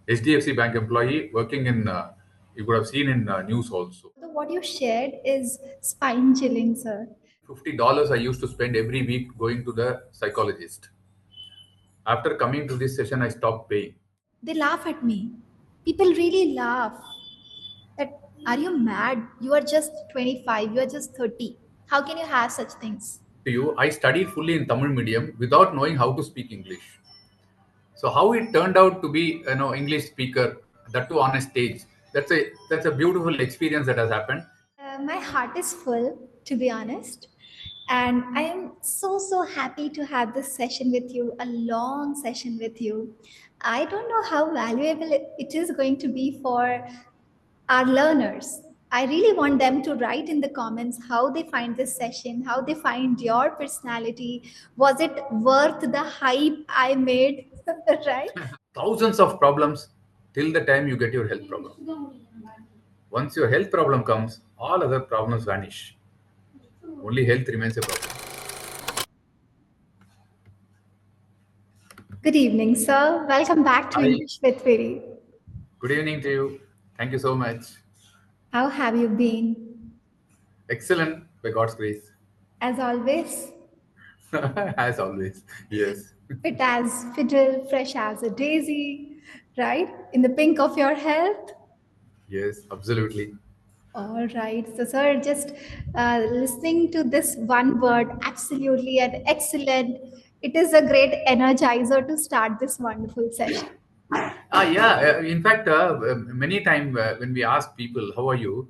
HDFC Bank employee working in, you could have seen in news also. What you shared is spine chilling, sir. $50 I used to spend every week going to the psychologist. After coming to this session, I stopped paying. They laugh at me. People really laugh. That are you mad? You are just 25, you are just 30. How can you have such things? To you, I studied fully in Tamil medium without knowing how to speak English. So how it turned out to be, English speaker, that too on a stage. That's a beautiful experience that has happened. My heart is full, to be honest. And I am so happy to have this session with you, a long session with you. I don't know how valuable it is going to be for our learners. I really want them to write in the comments how they find this session, how they find your personality. Was it worth the hype I made? Right? Thousands of problems till the time you get your health problem. Once your health problem comes, all other problems vanish. Only health remains a problem. Good evening, sir. Welcome back to Hi. English with Viri. Good evening to you. Thank you so much. How have you been? Excellent, by God's grace. As always, As always. Yes. fit as fiddle, fresh as a daisy, right? In the pink of your health. Yes, absolutely. All right. So, sir, just listening to this one word, absolutely and excellent, it is a great energizer to start this wonderful session. Yeah. In fact, many times when we ask people, "How are you?"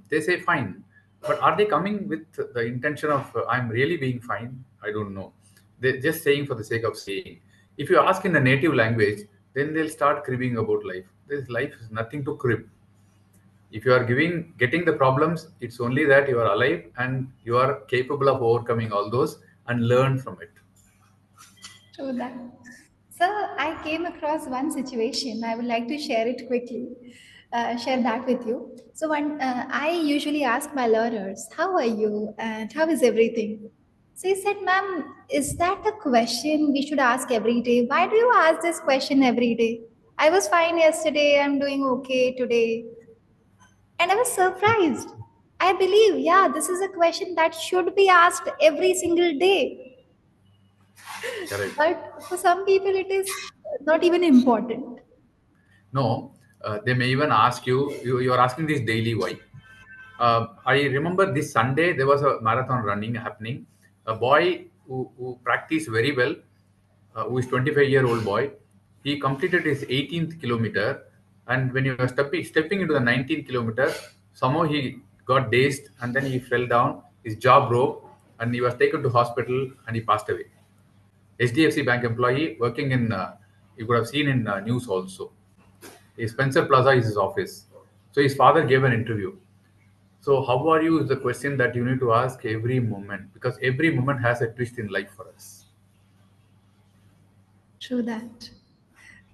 They say fine, but are they coming with the intention of "I'm really being fine"? I don't know. They're just saying for the sake of saying. If you ask in the native language, then they'll start cribbing about life. This life is nothing to crib. If you are getting the problems, it's only that you are alive and you are capable of overcoming all those and learn from it. True that. So I came across one situation. I would like to share it quickly. Share that with you. So when I usually ask my learners, "How are you?" and "How is everything?" So he said, "Ma'am, is that a question we should ask every day? Why do you ask this question every day? I was fine yesterday. I'm doing okay today." And I was surprised. I believe, yeah, this is a question that should be asked every single day. Correct. But for some people, it is not even important. No, they may even ask you are asking this daily why. I remember this Sunday there was a marathon running happening. A boy who practiced very well, who is 25-year-old boy, he completed his 18th kilometer, and when he was stepping into the 19th kilometer, somehow he got dazed and then he fell down. His jaw broke, and he was taken to hospital and he passed away. HDFC Bank employee working in, you could have seen in news also. Spencer Plaza is his office. So his father gave an interview. So how are you is the question that you need to ask every moment, because every moment has a twist in life for us. True that.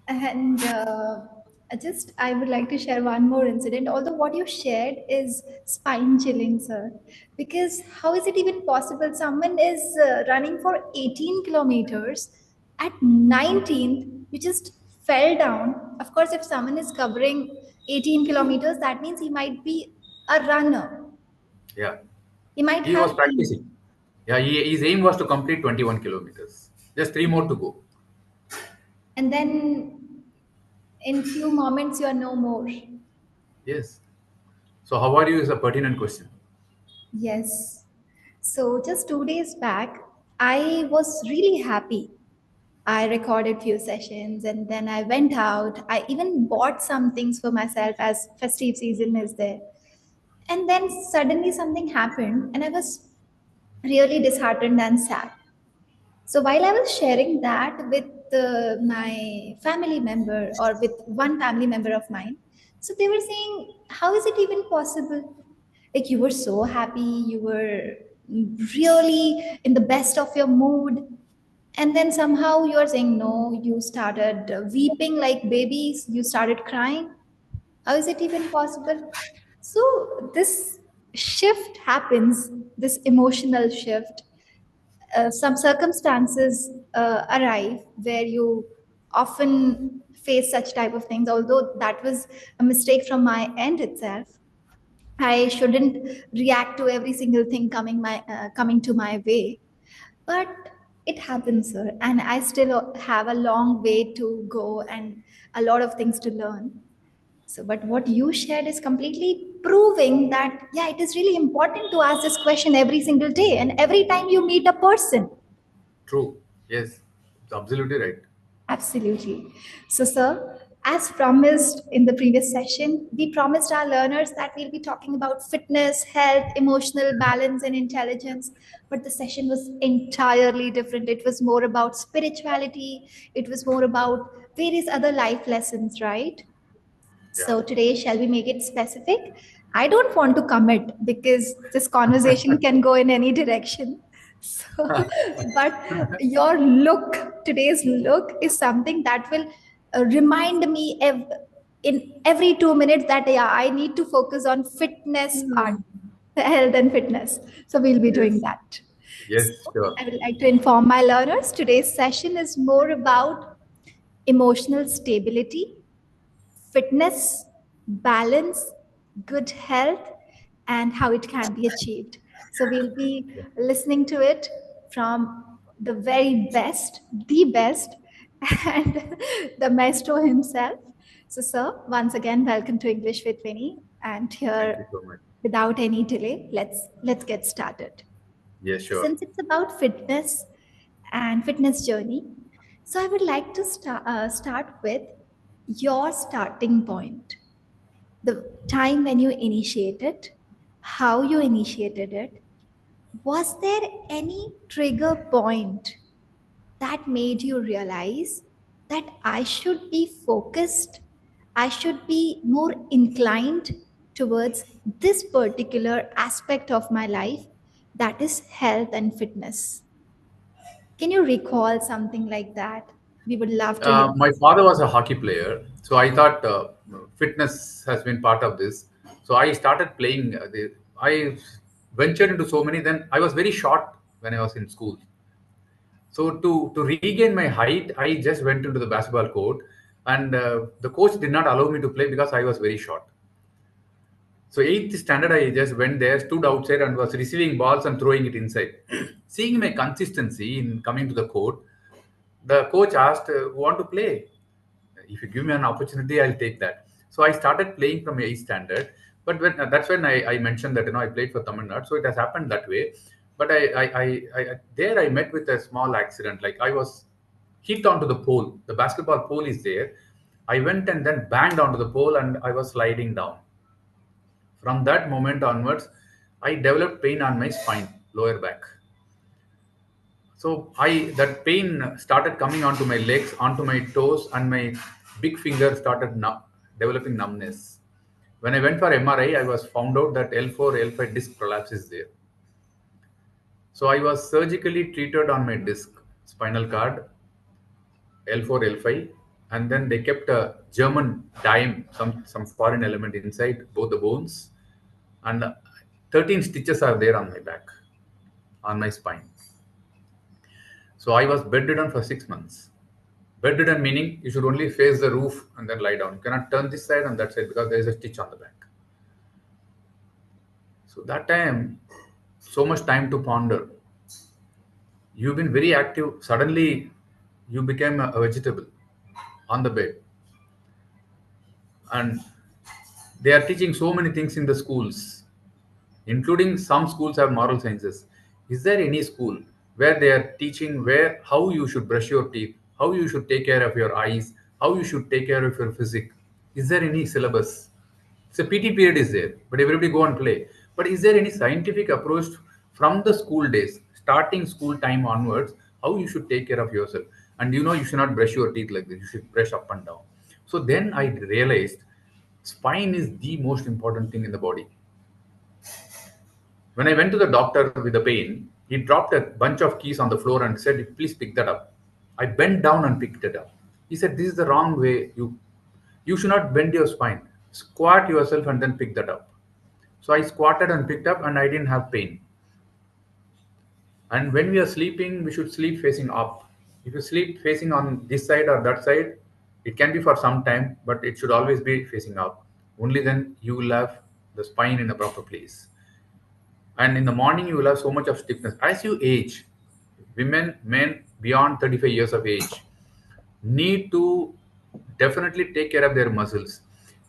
And I would like to share one more incident. Although what you shared is spine chilling, sir. Because how is it even possible? Someone is running for 18 kilometers. At 19th, you just fell down. Of course, if someone is covering 18 kilometers, that means he might be a runner. Yeah, He might he have was been. practicing. Yeah, his aim was to complete 21 kilometers. Just three more to go. And then in few moments, you are no more. Yes. So how are you is a pertinent question. Yes. So just 2 days back, I was really happy. I recorded few sessions and then I went out. I even bought some things for myself as festive season is there. And then suddenly something happened and I was really disheartened and sad. So while I was sharing that with my family member or with one family member of mine, so they were saying, "How is it even possible? Like you were so happy, you were really in the best of your mood, and then somehow you are saying no. You started weeping like babies. You started crying. How is it even possible?" So this shift happens, this emotional shift. Some circumstances arrive where you often face such type of things, although that was a mistake from my end itself. I shouldn't react to every single thing coming to my way, but it happens, sir, and I still have a long way to go and a lot of things to learn. So, but what you shared is completely proving that, yeah, it is really important to ask this question every single day and every time you meet a person. True. Yes, it's absolutely right. Absolutely. So, sir, as promised in the previous session, we promised our learners that we'll be talking about fitness, health, emotional balance, and intelligence. But the session was entirely different. It was more about spirituality, it was more about various other life lessons, right? Yeah. So today, shall we make it specific? I don't want to commit because this conversation can go in any direction. So, but your look, today's look, is something that will remind me in every 2 minutes that, yeah, I need to focus on fitness part, health and fitness. So we'll be doing Yes. that. So Yes, sure. I would like to inform my learners today's session is more about emotional stability, fitness, balance, good health, and how it can be achieved. So we'll be listening to it from the very best, the best, and the maestro himself. So, sir, once again, welcome to English with Winnie. And Thank here, you so much. without any delay, let's get started. Yes, sure. Since it's about fitness and fitness journey, so I would like to start with your starting point, the time when you initiated, how you initiated it. Was there any trigger point that made you realize that I should be focused, I should be more inclined towards this particular aspect of my life, that is health and fitness? Can you recall something like that? We would love to hear. My father was a hockey player, so I thought fitness has been part of this. So I started playing. I ventured into so many. Then I was very short when I was in school. So to regain my height, I just went into the basketball court, and the coach did not allow me to play because I was very short. So eighth standard, I just went there, stood outside, and was receiving balls and throwing it inside. Seeing my consistency in coming to the court, the coach asked, "Want to play? If you give me an opportunity, I'll take that." So I started playing from eighth standard. But that's when I mentioned that I played for Tamil Nadu. So it has happened that way. But there I met with a small accident. Like I was hit onto the pole. The basketball pole is there. I went and then banged onto the pole, and I was sliding down. From that moment onwards, I developed pain on my spine, lower back. So I that pain started coming onto my legs, onto my toes, and my big finger started developing numbness. When I went for MRI, I was found out that L4, L5 disc prolapse is there. So I was surgically treated on my disc, spinal cord, L4, L5, and then they kept a German dime, some foreign element inside both the bones, and 13 stitches are there on my back, on my spine. So I was bedridden for 6 months. Bedridden meaning you should only face the roof and then lie down. You cannot turn this side and that side because there is a stitch on the back. So that time, so much time to ponder. You've been very active. Suddenly, you became a vegetable on the bed. And they are teaching so many things in the schools, including some schools have moral sciences. Is there any school where they are teaching where how you should brush your teeth, how you should take care of your eyes, how you should take care of your physique? Is there any syllabus? So PT period is there, but everybody go and play. But is there any scientific approach from the school days, starting school time onwards, how you should take care of yourself? And you should not brush your teeth like this. You should brush up and down. So then I realized spine is the most important thing in the body. When I went to the doctor with the pain, he dropped a bunch of keys on the floor and said, "Please pick that up." I bent down and picked it up. He said, "This is the wrong way. You should not bend your spine. Squat yourself and then pick that up." So I squatted and picked up, and I didn't have pain. And when we are sleeping, we should sleep facing up. If you sleep facing on this side or that side, it can be for some time, but it should always be facing up. Only then you will have the spine in the proper place. And in the morning, you will have so much of stiffness. As you age, women, men beyond 35 years of age need to definitely take care of their muscles.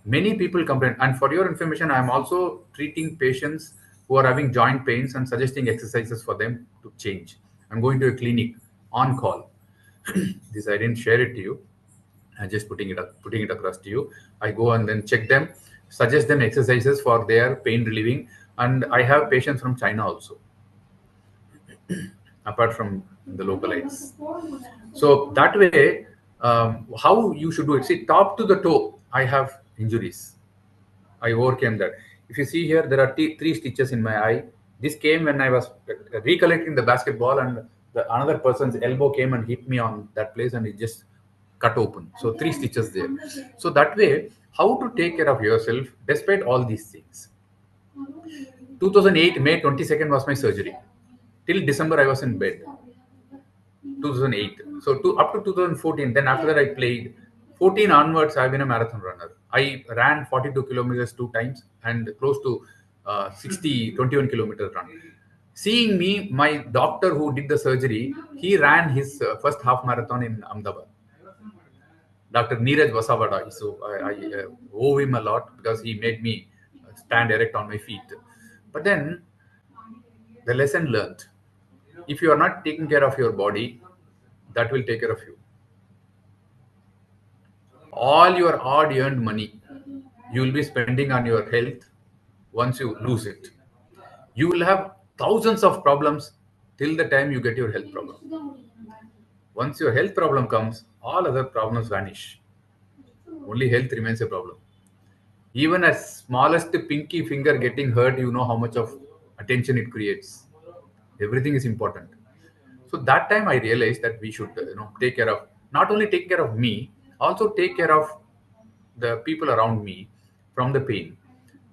Many people complain, and for your information, I am also treating patients who are having joint pains and suggesting exercises for them to change. I'm going to a clinic on call. This I didn't share it to you. I'm just putting it across to you. I go and then check them, suggest them exercises for their pain relieving, and I have patients from China also, apart from the localites. So that way, how you should do it? See, top to the toe, I have injuries. I overcame that. If you see here, there are three stitches in my eye. This came when I was recollecting the basketball, and another person's elbow came and hit me on that place, and it just cut open. So three stitches there. So that way, how to take care of yourself despite all these things. 2008 May 22nd was my surgery. Till December, I was in bed. 2008. So up to 2014. Then after that, I played. 14 onwards, I've been a marathon runner. I ran 42 kilometers two times and close to 21 kilometer run. Seeing me, my doctor who did the surgery, he ran his first half marathon in Ahmedabad. Dr. Neeraj Vasavada. So I owe him a lot because he made me stand erect on my feet. But then the lesson learned, if you are not taking care of your body, that will take care of you. All your hard earned money you will be spending on your health once you lose it. You will have thousands of problems till the time you get your health problem. Once your health problem comes, all other problems vanish. Only health remains a problem. Even a smallest pinky finger getting hurt, you know how much of attention it creates. Everything is important. So that time I realized that we should take care of, not only take care of me, also take care of the people around me from the pain.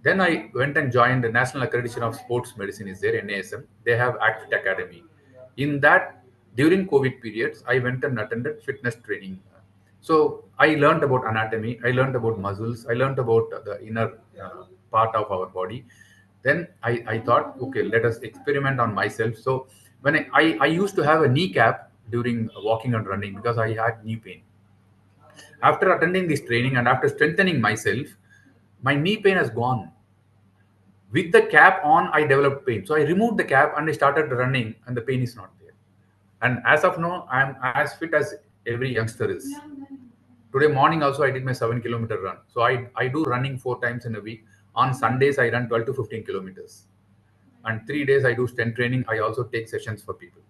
Then I went and joined the National Accreditation of Sports Medicine is there, NASM. They have Active Academy. In that, during COVID periods, I went and attended fitness training. So I learned about anatomy, I learned about muscles, I learned about the inner part of our body. Then I thought, okay, let us experiment on myself. So when I used to have a kneecap during walking and running because I had knee pain. After attending this training and after strengthening myself, my knee pain has gone. With the cap on, I developed pain. So I removed the cap and I started running, and the pain is not there. And as of now, I'm as fit as every youngster is. Today morning also, I did my 7 kilometer run. So I do running 4 times in a week. On Sundays, I run 12 to 15 kilometers. And 3 days, I do strength training. I also take sessions for people.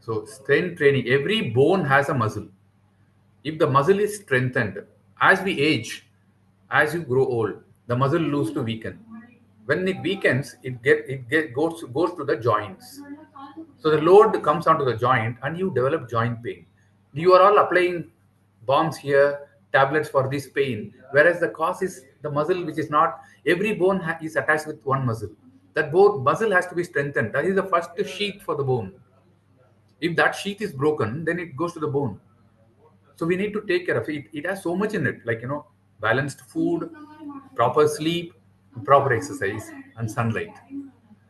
So strength training, every bone has a muscle. If the muscle is strengthened, as we age, as you grow old, the muscle loses to weaken. When it weakens, goes to the joints. So the load comes onto the joint, and you develop joint pain. You are all applying bombs here, tablets for this pain, whereas the cause is the muscle, which is not. Every bone is attached with one muscle. That both muscle has to be strengthened. That is the first sheath for the bone. If that sheath is broken, then it goes to the bone. So we need to take care of it. It has so much in it, like balanced food, proper sleep, proper exercise, and sunlight,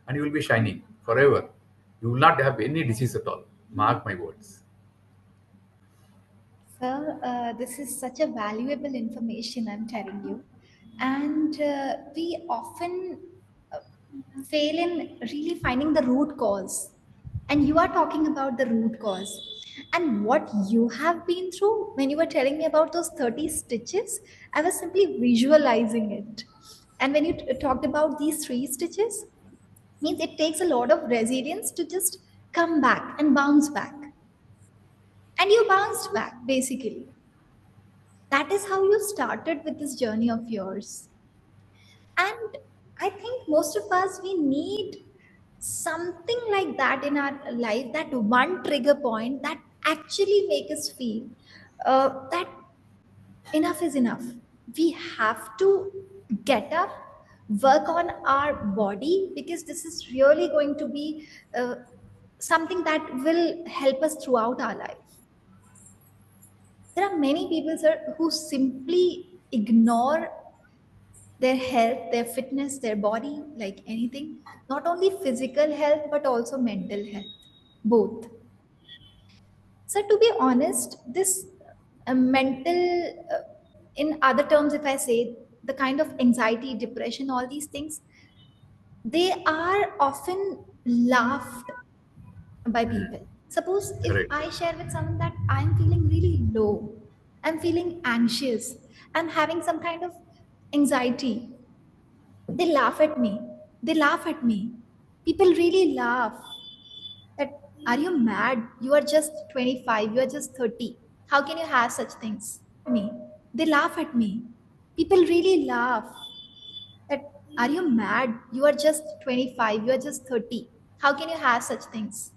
and you will be shining forever. You will not have any disease at all. Mark my words. Well, this is such a valuable information, I'm telling you. And we often uh, fail in really finding the root cause. And you are talking about the root cause. And what you have been through when you were telling me about those 30 stitches, I was simply visualizing it. And when you talked about these three stitches, means it takes a lot of resilience to just come back and bounce back. And you bounced back, basically. That is how you started with this journey of yours. And I think most of us, we need something like that in our life, that one trigger point that actually make us feel that enough is enough. We have to get up, work on our body, because this is really going to be something that will help us throughout our life. There are many people, sir, who simply ignore their health, their fitness, their body, like anything, not only physical health, but also mental health, both. So, to be honest, this mental, in other terms, if I say the kind of anxiety, depression, all these things, they are often laughed by people. Suppose if Correct. I share with someone that I'm feeling really low, I'm feeling anxious, I'm having some kind of anxiety, they laugh at me. They laugh at me. People really laugh that, are you mad? You are just 25, you are just 30. How can you have such things? Me. They laugh at me. People really laugh that, are you mad? You are just 25, you are just 30. How can you have such things?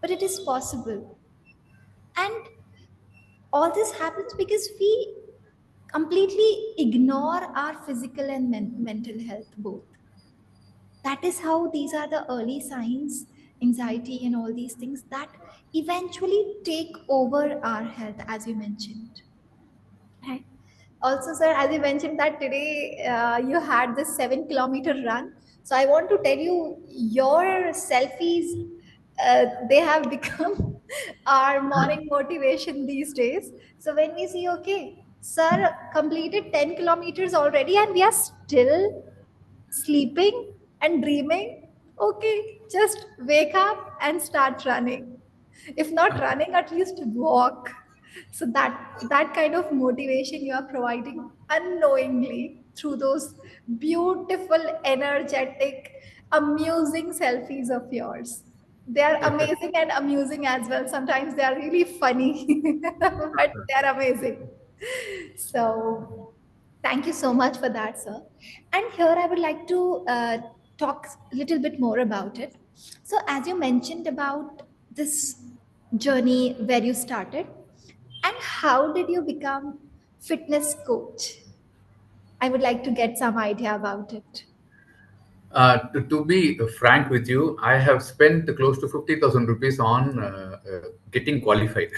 But it is possible. And all this happens because we completely ignore our physical and mental health both. That is how these are the early signs, anxiety and all these things that eventually take over our health, as you mentioned. Right. Also, sir, as you mentioned that today you had this 7 kilometer run. So I want to tell you, your selfies, they have become our morning motivation these days. So when we see, okay, sir completed 10 kilometers already and we are still sleeping and dreaming, okay, just wake up and start running. If not running, at least walk. So that kind of motivation you are providing unknowingly through those beautiful, energetic, amusing selfies of yours. They are amazing and amusing as well. Sometimes they are really funny, but they are amazing. So thank you so much for that, sir. And here I would like to talk a little bit more about it. So, as you mentioned about this journey where you started, and how did you become fitness coach? I would like to get some idea about it. To be frank with you, I have spent close to 50,000 rupees on getting qualified.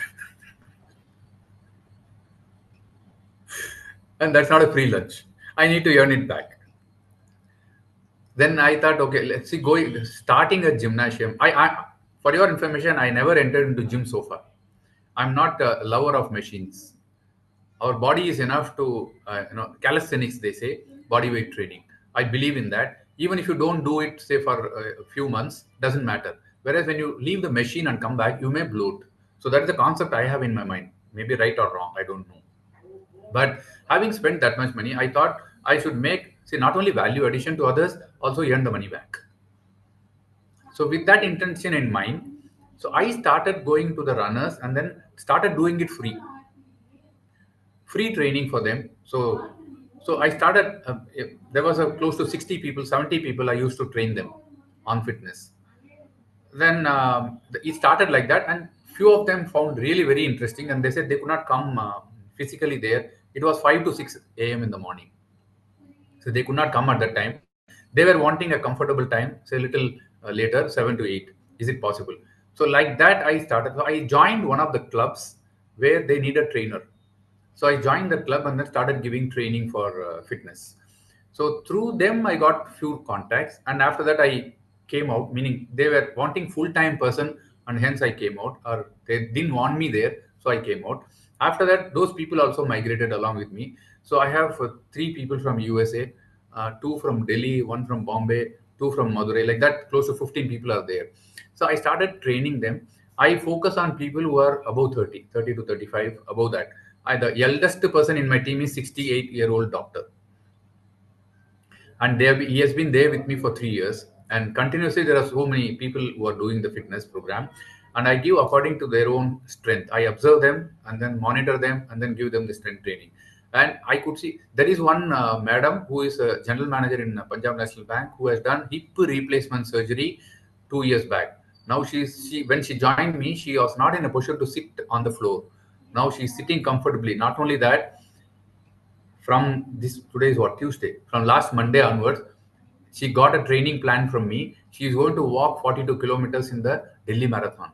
And that's not a free lunch. I need to earn it back. Then I thought, okay, let's see, going starting a gymnasium. For your information, I never entered into gym so far. I'm not a lover of machines. Our body is enough to, calisthenics. They say body weight training. I believe in that. Even if you don't do it, say for a few months, doesn't matter. Whereas when you leave the machine and come back, you may bloat. So that's the concept I have in my mind. Maybe right or wrong, I don't know. But having spent that much money, I thought I should make, see, not only value addition to others, also earn the money back. So with that intention in mind, so I started going to the runners and then started doing it free training for them. So I started. There was a close to 60 people, 70 people. I used to train them on fitness. Then it started like that, and few of them found really very interesting, and they said they could not come physically there. It was 5 to 6 a.m. in the morning, so they could not come at that time. They were wanting a comfortable time, say a little later, 7 to 8. Is it possible? So like that, I started. So I joined one of the clubs where they need a trainer. So I joined the club and then started giving training for fitness. So through them, I got few contacts, and after that, I came out. Meaning they were wanting full-time person, and hence I came out, or they didn't want me there, so I came out. After that, those people also migrated along with me. So I have three people from USA, two from Delhi, one from Bombay, two from Madurai. Like that, close to 15 people are there. So I started training them. I focus on people who are above 30, 30 to 35, above that. The eldest person in my team is 68-year-old doctor, and he has been there with me for 3 years. And continuously, there are so many people who are doing the fitness program, and I give according to their own strength. I observe them and then monitor them and then give them the strength training. And I could see there is one madam who is a general manager in Punjab National Bank who has done hip replacement surgery 2 years back. Now she when she joined me, she was not in a position to sit on the floor. Now she's sitting comfortably. Not only that, from this, today is what, Tuesday, from last Monday onwards, She got a training plan from me. She is going to walk 42 kilometers in the Delhi Marathon.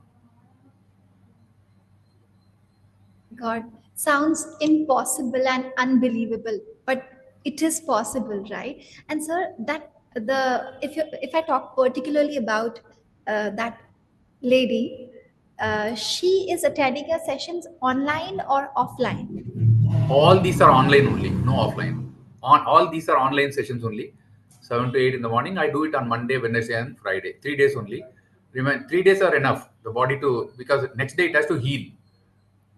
God, sounds impossible and unbelievable, but it is possible, right? And sir, that the if I talk particularly about that lady, she is attending her sessions online or offline? All these are online only, no offline. On all these are online sessions only. 7 to 8 in the morning. I do it on Monday, Wednesday, and Friday. 3 days only. Remind 3 days are enough. The body to because next day it has to heal.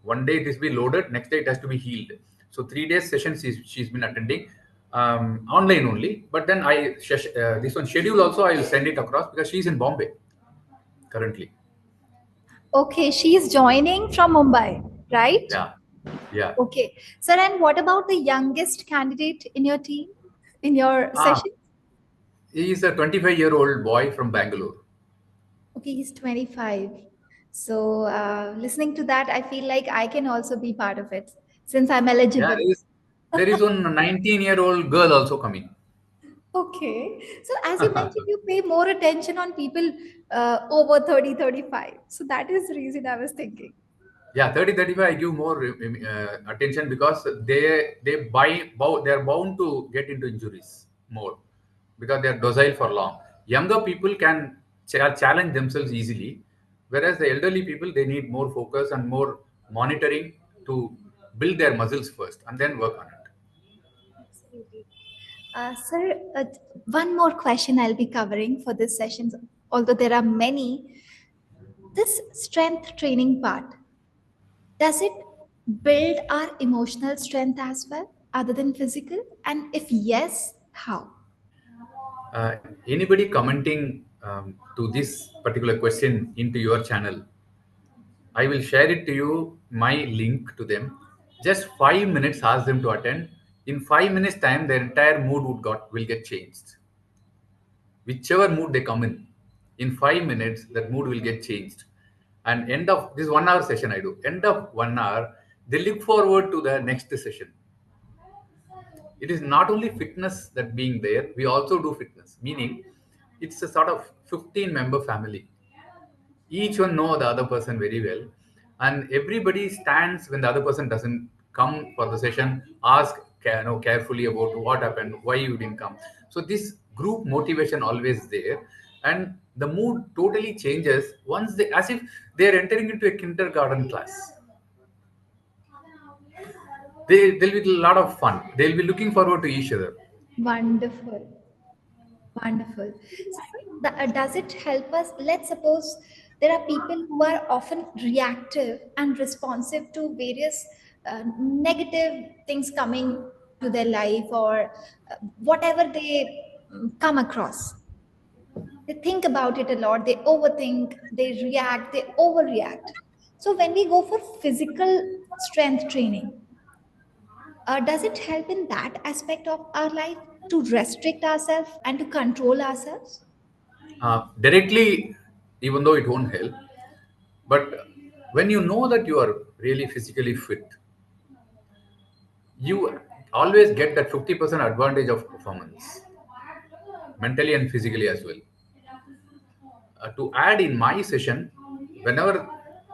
One day it is be loaded, next day it has to be healed. So 3 days sessions she's been attending online only. But then this one schedule also I will send it across because she's in Bombay currently. Okay, she is joining from Mumbai, right? Yeah, yeah. Okay, sir, and what about the youngest candidate in your team, in your Ah, session? he is a 25-year-old boy from Bangalore. Okay, he's 25. So, listening to that, I feel like I can also be part of it since I'm Yeah, eligible. there is one 19-year-old girl also coming. Okay. So, as you mentioned, you pay more attention on people over 30, 35. So, that is the reason I was thinking. Yeah, 30, 35. I give more attention because they're bound to get into injuries more because they're docile for long. Younger people can challenge themselves easily, whereas the elderly people they need more focus and more monitoring to build their muscles first and then work on it. Absolutely. Sir, one more question I'll be covering for this session, although there are many. This strength training part, does it build our emotional strength as well, other than physical? And if yes, how? Anybody commenting to this particular question into your channel, I will share it to you, my link to them. Just 5 minutes, ask them to attend. In 5 minutes time, their entire mood will get changed. Whichever mood they come in 5 minutes, that mood will get changed. And end of this 1 hour session I do. End of 1 hour, they look forward to the next session. It is not only fitness that being there, we also do fitness. Meaning, it's a sort of 15-member family. Each one know the other person very well, and everybody stands when the other person doesn't come for the session. Ask carefully about what happened, why you didn't come. So this group motivation always there, and the mood totally changes once they as if they're entering into a kindergarten class. They'll be a lot of fun. They'll be looking forward to each other. Wonderful. Wonderful. So, does it help us? Let's suppose there are people who are often reactive and responsive to various negative things coming to their life or whatever they come across. They think about it a lot, they overthink, they react, they overreact. So, when we go for physical strength training, does it help in that aspect of our life to restrict ourselves and to control ourselves? Directly, even though it won't help, but when you know that you are really physically fit, you always get that 50% advantage of performance, mentally and physically as well. To add in my session, whenever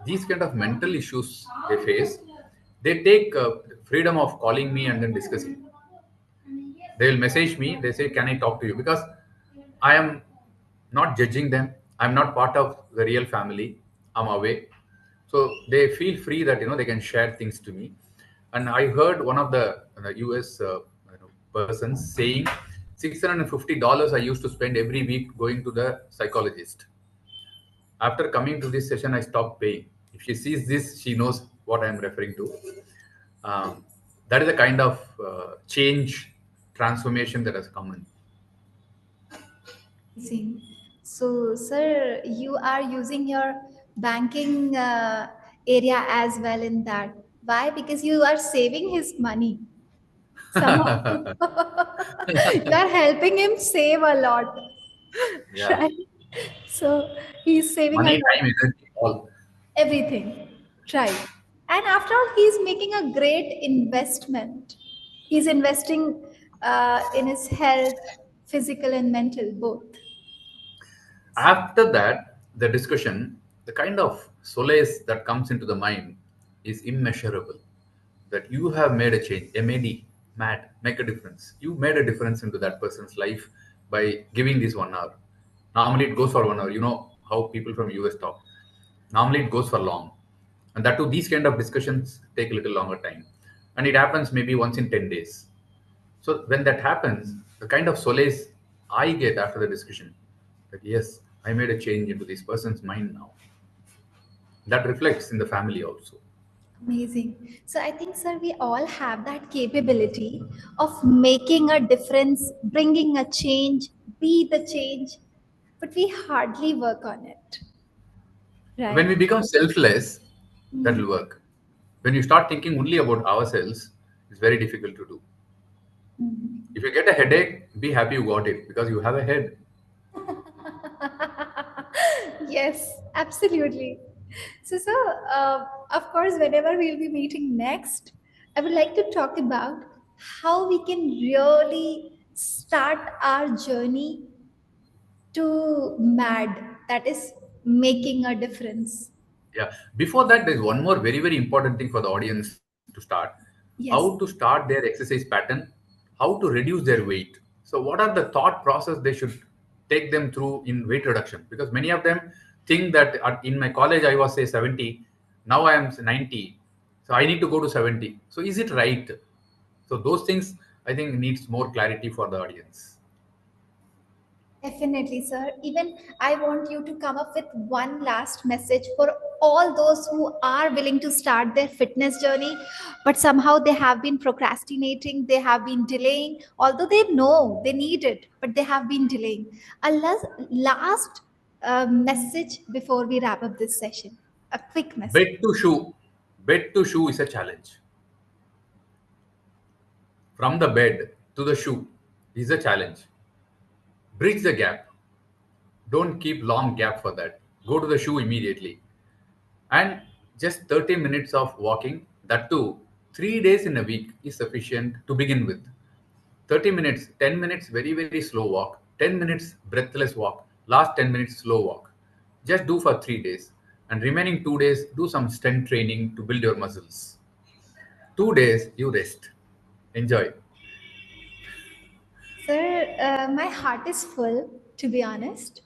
these kind of mental issues they face, they take freedom of calling me and then discussing. They will message me, they say, can I talk to you? Because I am not judging them. I'm not part of the real family. I'm away. So they feel free that they can share things to me. And I heard one of the US persons saying $650 I used to spend every week going to the psychologist. After coming to this session, I stopped paying. If she sees this, she knows what I'm referring to. Um, that is the kind of change, transformation that has come in. Amazing. So, sir, you are using your banking area as well in that. Why? Because you are saving his money somehow. You are helping him save a lot, Yeah. right? So, he's saving a Money, lot, time, energy, all. everything, right? And after all, he's making a great investment. He's investing in his health, physical and mental both. After that, the discussion, the kind of solace that comes into the mind is immeasurable. That you have made a change, MAD, mad, make a difference. You made a difference into that person's life by giving this 1 hour. Normally it goes for 1 hour. You know how people from US talk. Normally it goes for long. And that too, these kind of discussions take a little longer time. And it happens maybe once in 10 days. So when that happens, the kind of solace I get after the discussion, that yes, I made a change into this person's mind now. That reflects in the family also. Amazing. So I think, sir, we all have that capability of making a difference, bringing a change, be the change, but we hardly work on it, When right? we become selfless, that Mm. will work. When you start thinking only about ourselves, it's very difficult to do. Mm. If you get a headache, be happy you got it because you have a head. Yes, absolutely. So, of course, whenever we'll be meeting next, I would like to talk about how we can really start our journey to mad, that is making a difference. Yeah. Before that, there's one more very, very important thing for the audience to start. How to Yes, start their exercise pattern, how to reduce their weight. So, what are the thought process they should take them through in weight reduction? Because many of them think that in my college I was say 70, now I am 90, so I need to go to 70. So, is it right? So, those things I think needs more clarity for the audience. definitely, sir. Even I want you to come up with one last message for all those who are willing to start their fitness journey, but somehow they have been procrastinating, they have been delaying, although they know they need it, but they have been delaying. A last message before we wrap up this session. A quick message. Bed to shoe. Bed to shoe is a challenge. From the bed to the shoe is a challenge. Bridge the gap. Don't keep long gap for that. Go to the shoe immediately. And just 30 minutes of walking, that too, 3 days in a week is sufficient to begin with. 30 minutes, 10 minutes, very, very slow walk, 10 minutes, breathless walk, last 10 minutes, slow walk. Just do for 3 days. And remaining 2 days, do some strength training to build your muscles. 2 days, you rest. Enjoy. Sir, my heart is full, to be honest.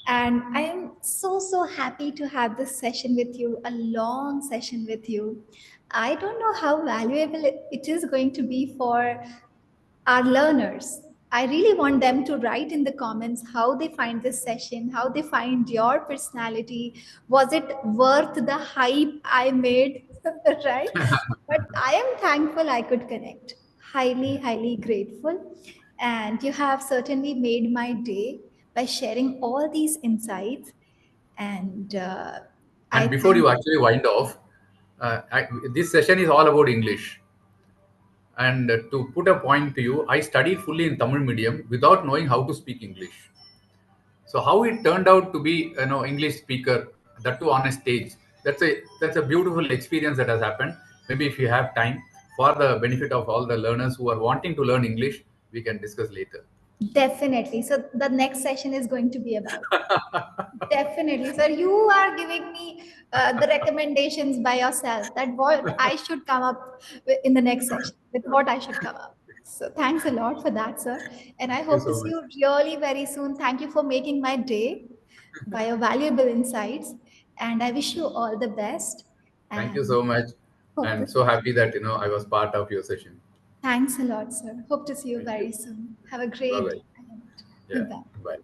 And I am so, so happy to have this session with you, a long session with you. I don't know how valuable it is going to be for our learners. I really want them to write in the comments how they find this session, how they find your personality. Was it worth the hype I made? Right? But I am thankful I could connect. Highly, highly grateful. And you have certainly made my day by sharing all these insights. And I And before thank you actually wind off, this session is all about English. And to put a point to you, I studied fully in Tamil medium without knowing how to speak English. So how it turned out to be, English speaker, that too on a stage. That's a beautiful experience that has happened. Maybe if you have time, for the benefit of all the learners who are wanting to learn English, we can discuss later. definitely. So the next session is going to be about it. Definitely, sir. You are giving me the recommendations by yourself that what I should come up with in the next session, with what I should come up. So thanks a lot for that, sir. And I Thank you hope to so see much. you really very soon. Thank you for making my day by your valuable insights. And I wish you all the best. Thank you And so much. hope to I'm so happy that I was part of your session. thanks a lot, sir. Hope to see you Thank you. very soon. Have a Bye great bye. day ahead. Yeah. Goodbye. Bye.